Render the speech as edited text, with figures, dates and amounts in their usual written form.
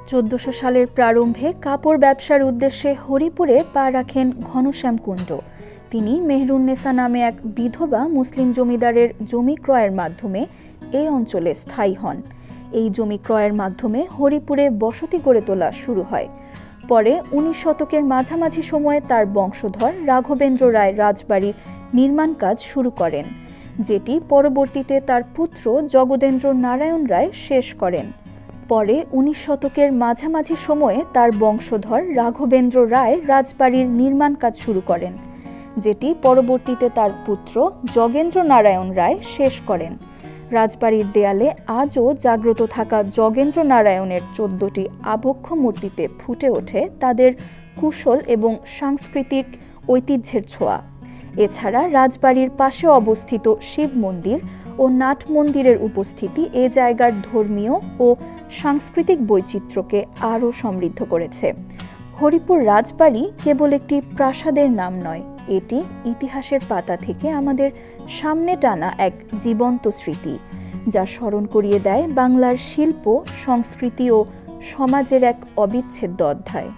1400 সালের প্রারম্ভে কাপড় ব্যবসার উদ্দেশ্যে হরিপুরে পা রাখেন ঘনশ্যাম কুণ্ডু। তিনি মেহরুন্নেসা নামে এক বিধবা মুসলিম জমিদারের জমি ক্রয়ের মাধ্যমে এই অঞ্চলে স্থায়ী হন। এই জমি ক্রয়ের মাধ্যমে হরিপুরে বসতি গড়ে তোলা শুরু হয়। পরে 19 শতকের মাঝামাঝি সময়ে তার বংশধর রাঘবেন্দ্র রায় রাজবাড়ির নির্মাণ কাজ শুরু করেন, যেটি পরবর্তীতে তার পুত্র জগদেন্দ্র নারায়ণ রায় শেষ করেন। পরে 19 শতকের মাঝামাঝি সময়ে তার বংশধর রাঘবেন্দ্র রায় রাজবাড়ির নির্মাণ কাজ শুরু করেন, যেটি পরবর্তীতে তার পুত্র যোগেন্দ্র নারায়ণ রায় শেষ করেন। রাজবাড়ির দেয়ালে আজও জাগ্রত থাকা যোগেন্দ্র নারায়ণের 14টি আবক্ষ মূর্তিতে ফুটে ওঠে তাদের কুশল এবং সাংস্কৃতিক ঐতিহ্যের ছোঁয়া। এছাড়া রাজবাড়ির পাশে অবস্থিত শিব মন্দির ও নাট মন্দিরের উপস্থিতি এ জায়গার ধর্মীয় ও সাংস্কৃতিক বৈচিত্র্যকে আরও সমৃদ্ধ করেছে। হরিপুর রাজবাড়ি কেবল একটি প্রাসাদের নাম নয়, এটি ইতিহাসের পাতা থেকে আমাদের সামনে টানা এক জীবন্ত স্মৃতি, যা স্মরণ করিয়ে দেয় বাংলার শিল্প, সংস্কৃতি ও সমাজের এক অবিচ্ছেদ্য অধ্যায়।